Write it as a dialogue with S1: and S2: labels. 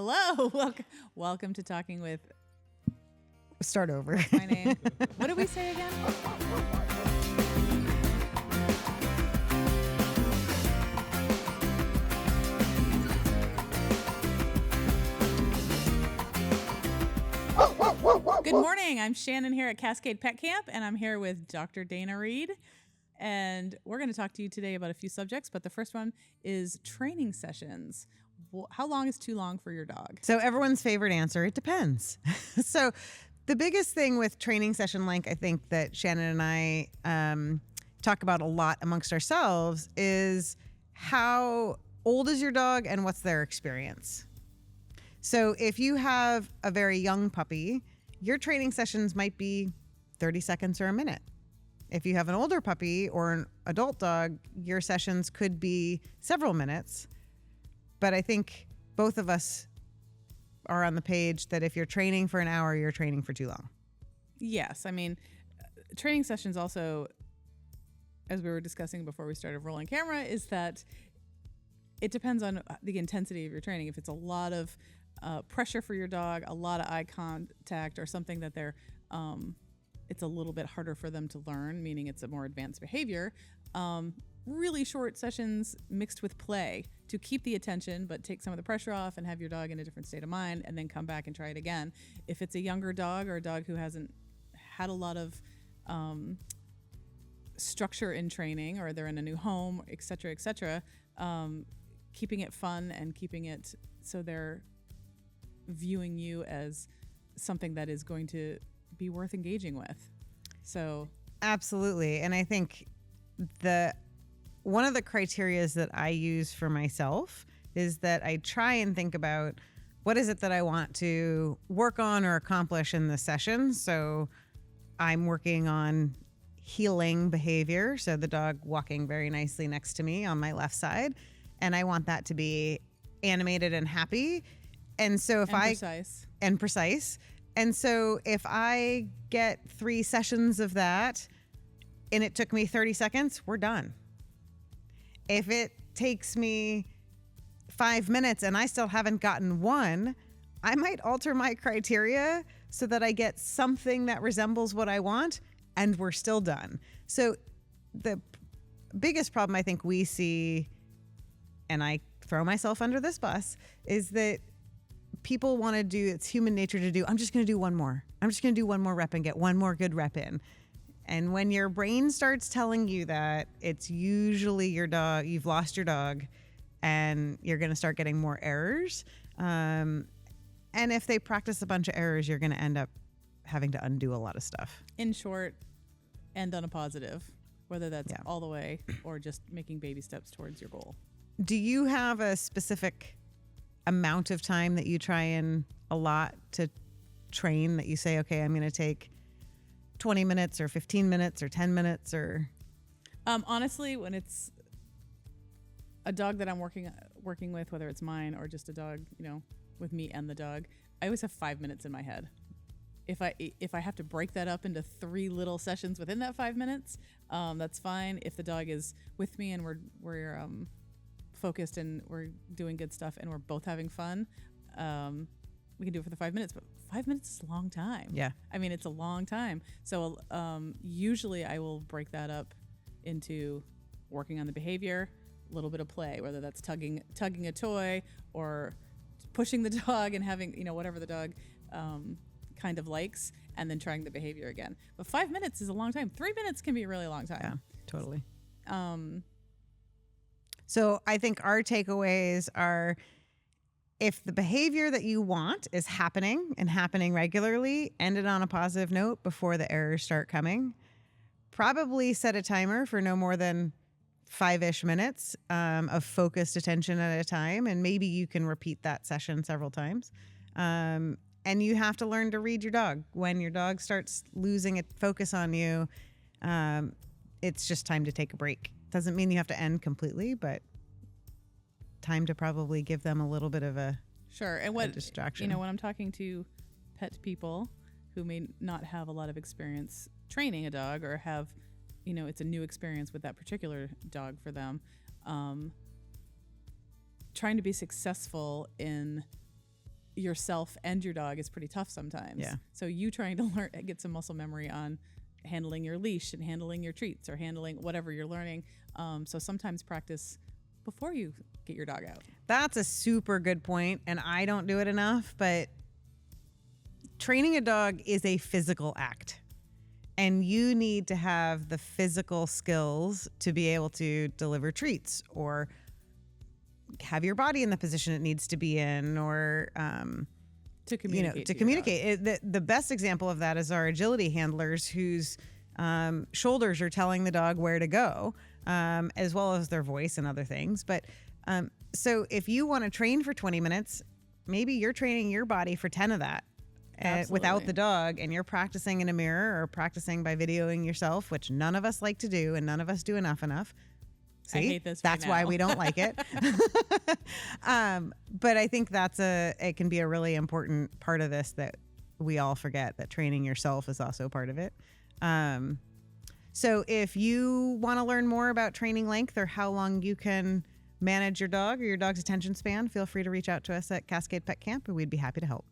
S1: Hello. Welcome to Talking with...
S2: Start over.
S1: What's my name? What did we say again? Good morning. I'm Shannen here at Cascade Pet Camp, and I'm here with Dr. Dana Reed. And we're going to talk to you today about a few subjects, but the first one is training sessions. How long is too long for your dog?
S2: So everyone's favorite answer, it depends. So the biggest thing with training session length, I think that Shannen and I talk about a lot amongst ourselves is how old is your dog and what's their experience. So if you have a very young puppy, your training sessions might be 30 seconds or a minute. If you have an older puppy or an adult dog, your sessions could be several minutes. But I think both of us are on the page that if you're training for an hour, you're training for too long.
S1: Yes. I mean, training sessions also, as we were discussing before we started rolling camera, is that it depends on the intensity of your training. If it's a lot of pressure for your dog, a lot of eye contact, or something that they're it's a little bit harder for them to learn, meaning it's a more advanced behavior. Really short sessions mixed with play to keep the attention, but take some of the pressure off and have your dog in a different state of mind, and then come back and try it again. If it's a younger dog or a dog who hasn't had a lot of structure in training, or they're in a new home, et cetera, keeping it fun and keeping it so they're viewing you as something that is going to be worth engaging with. So
S2: absolutely. And I think one of the criterias that I use for myself is that I try and think about what is it that I want to work on or accomplish in the session. So I'm working on healing behavior. So the dog walking very nicely next to me on my left side. And I want that to be animated and happy. And so if precise. And so if I get 3 sessions of that and it took me 30 seconds, we're done. If it takes me 5 minutes and I still haven't gotten one, I might alter my criteria so that I get something that resembles what I want, and we're still done. So the biggest problem I think we see, and I throw myself under this bus, is that people want to do, it's human nature to do, I'm just going to do one more. I'm just going to do one more rep and get one more good rep in. And when your brain starts telling you that, it's usually your dog, you've lost your dog, and you're going to start getting more errors. And if they practice a bunch of errors, you're going to end up having to undo a lot of stuff.
S1: In short, end on a positive, whether that's all the way or just making baby steps towards your goal.
S2: Do you have a specific amount of time that you try and allot to train, that you say, okay, I'm going to take 20 minutes or 15 minutes or 10 minutes or?
S1: Honestly, when it's a dog that I'm working with, whether it's mine or just a dog, with me and the dog, I always have 5 minutes in my head. If I have to break that up into 3 little sessions within that 5 minutes, that's fine. If the dog is with me and we're focused and we're doing good stuff and we're both having fun, we can do it for the 5 minutes, but 5 minutes is a long time.
S2: Yeah. I
S1: mean, it's a long time. So usually I will break that up into working on the behavior, a little bit of play, whether that's tugging a toy or pushing the dog and having, whatever the dog kind of likes, and then trying the behavior again. But 5 minutes is a long time. 3 minutes can be a really long time.
S2: Yeah, totally. So I think our takeaways are, if the behavior that you want is happening and happening regularly, end it on a positive note before the errors start coming. Probably set a timer for no more than 5-ish minutes of focused attention at a time. And maybe you can repeat that session several times. And you have to learn to read your dog. When your dog starts losing its focus on you, it's just time to take a break. Doesn't mean you have to end completely, but time to probably give them a little bit of a distraction.
S1: When I'm talking to pet people who may not have a lot of experience training a dog, or have, it's a new experience with that particular dog for them, trying to be successful in yourself and your dog is pretty tough sometimes.
S2: Yeah.
S1: So you trying to get some muscle memory on handling your leash and handling your treats or handling whatever you're learning. So sometimes practice before you get your dog out.
S2: That's a super good point, and I don't do it enough, but training a dog is a physical act. And you need to have the physical skills to be able to deliver treats or have your body in the position it needs to be in, or
S1: to communicate.
S2: to communicate. The best example of that is our agility handlers, whose shoulders are telling the dog where to go, as well as their voice and other things. But so if you want to train for 20 minutes, maybe you're training your body for 10 of that. Without the dog, and you're practicing in a mirror or practicing by videoing yourself, which none of us like to do and none of us do enough. See,
S1: I hate this.
S2: That's why we don't like it. But I think it can be a really important part of this that we all forget, that training yourself is also part of it. So if you want to learn more about training length or how long you can manage your dog or your dog's attention span, feel free to reach out to us at Cascade Pet Camp, and we'd be happy to help.